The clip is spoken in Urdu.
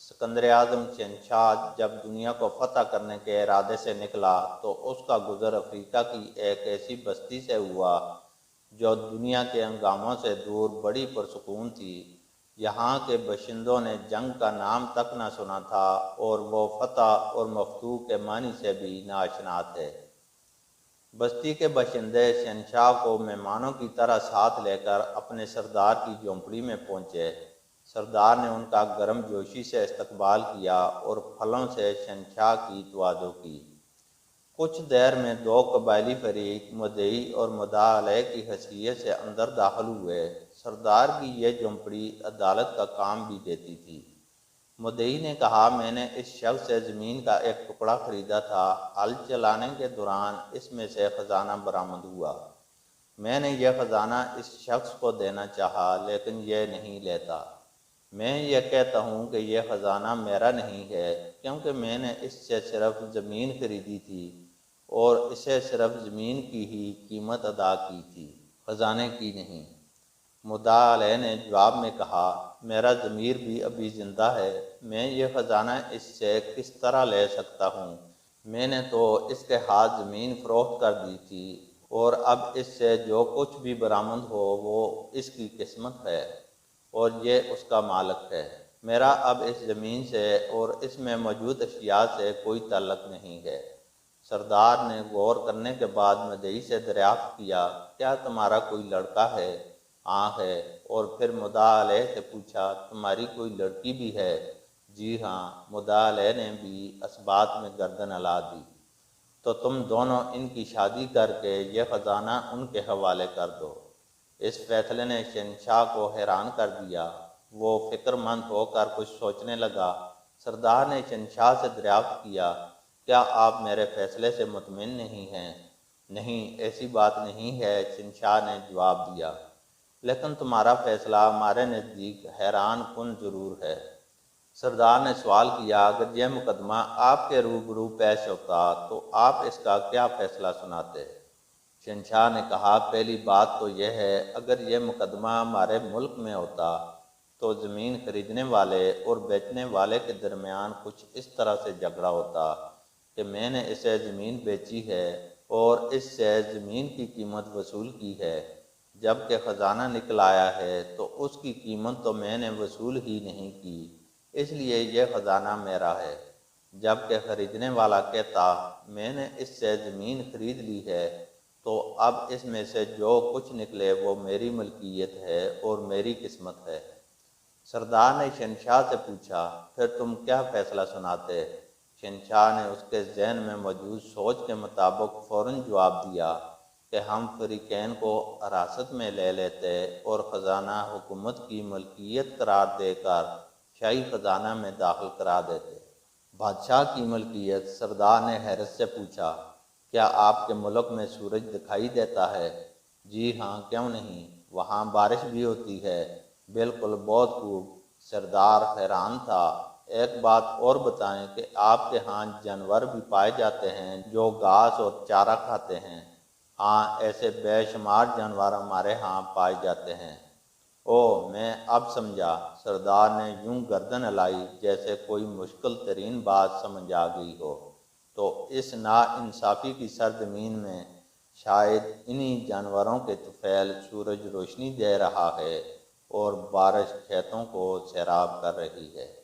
سکندر اعظم شہنشاہ جب دنیا کو فتح کرنے کے ارادے سے نکلا تو اس کا گزر افریقہ کی ایک ایسی بستی سے ہوا جو دنیا کے ہنگاموں سے دور بڑی پرسکون تھی۔ یہاں کے باشندوں نے جنگ کا نام تک نہ سنا تھا اور وہ فتح اور مفتوح کے معنی سے بھی ناآشنا تھے۔ بستی کے باشندے شہنشاہ کو مہمانوں کی طرح ساتھ لے کر اپنے سردار کی جھونپڑی میں پہنچے۔ سردار نے ان کا گرم جوشی سے استقبال کیا اور پھلوں سے شہنشاہ کی توادو کی۔ کچھ دیر میں دو قبائلی فریق مدعی اور مدعا علیہ کی حیثیت سے اندر داخل ہوئے۔ سردار کی یہ جھونپڑی عدالت کا کام بھی دیتی تھی۔ مدعی نے کہا، میں نے اس شخص سے زمین کا ایک ٹکڑا خریدا تھا، ہل چلانے کے دوران اس میں سے خزانہ برآمد ہوا۔ میں نے یہ خزانہ اس شخص کو دینا چاہا لیکن یہ نہیں لیتا۔ میں یہ کہتا ہوں کہ یہ خزانہ میرا نہیں ہے کیونکہ میں نے اس سے صرف زمین خریدی تھی اور اسے صرف زمین کی ہی قیمت ادا کی تھی، خزانے کی نہیں۔ مدعا علیہ نے جواب میں کہا، میرا ضمیر بھی ابھی زندہ ہے، میں یہ خزانہ اس سے کس طرح لے سکتا ہوں؟ میں نے تو اس کے ہاتھ زمین فروخت کر دی تھی اور اب اس سے جو کچھ بھی برآمد ہو وہ اس کی قسمت ہے اور یہ اس کا مالک ہے۔ میرا اب اس زمین سے اور اس میں موجود اشیاء سے کوئی تعلق نہیں ہے۔ سردار نے غور کرنے کے بعد مدعی سے دریافت کیا، کیا تمہارا کوئی لڑکا ہے؟ ہاں ہے۔ اور پھر مدعا علیہ سے پوچھا، تمہاری کوئی لڑکی بھی ہے؟ جی ہاں۔ مدعا علیہ نے بھی اس بات میں گردن ہلا دی۔ تو تم دونوں ان کی شادی کر کے یہ خزانہ ان کے حوالے کر دو۔ اس فیصلے نے شہنشاہ کو حیران کر دیا۔ وہ فکر مند ہو کر کچھ سوچنے لگا۔ سردار نے شہنشاہ سے دریافت کیا، کیا آپ میرے فیصلے سے مطمئن نہیں ہیں؟ نہیں، ایسی بات نہیں ہے، شہنشاہ نے جواب دیا، لیکن تمہارا فیصلہ ہمارے نزدیک حیران کن ضرور ہے۔ سردار نے سوال کیا، اگر یہ مقدمہ آپ کے روبرو پیش ہوتا تو آپ اس کا کیا فیصلہ سناتے؟ شہنشاہ نے کہا، پہلی بات تو یہ ہے، اگر یہ مقدمہ ہمارے ملک میں ہوتا تو زمین خریدنے والے اور بیچنے والے کے درمیان کچھ اس طرح سے جھگڑا ہوتا کہ میں نے اسے زمین بیچی ہے اور اس سے زمین کی قیمت وصول کی ہے، جب کہ خزانہ نکل آیا ہے تو اس کی قیمت تو میں نے وصول ہی نہیں کی، اس لیے یہ خزانہ میرا ہے۔ جب کہ خریدنے والا کہتا، میں نے اس سے زمین خرید لی ہے تو اب اس میں سے جو کچھ نکلے وہ میری ملکیت ہے اور میری قسمت ہے۔ سردار نے شہنشاہ سے پوچھا، پھر تم کیا فیصلہ سناتے؟ شہنشاہ نے اس کے ذہن میں موجود سوچ کے مطابق فوراً جواب دیا کہ ہم فریقین کو حراست میں لے لیتے اور خزانہ حکومت کی ملکیت قرار دے کر شاہی خزانہ میں داخل کرا دیتے۔ بادشاہ کی ملکیت؟ سردار نے حیرت سے پوچھا، کیا آپ کے ملک میں سورج دکھائی دیتا ہے؟ جی ہاں، کیوں نہیں، وہاں بارش بھی ہوتی ہے۔ بالکل، بہت خوب۔ سردار حیران تھا۔ ایک بات اور بتائیں کہ آپ کے ہاں جانور بھی پائے جاتے ہیں جو گھاس اور چارہ کھاتے ہیں؟ ہاں، ایسے بے شمار جانور ہمارے ہاں پائے جاتے ہیں۔ اوہ، میں اب سمجھا۔ سردار نے یوں گردن ہلائی جیسے کوئی مشکل ترین بات سمجھ آ گئی ہو۔ تو اس نا انصافی کی سرزمین میں شاید انہی جانوروں کے طفیل سورج روشنی دے رہا ہے اور بارش کھیتوں کو سیراب کر رہی ہے۔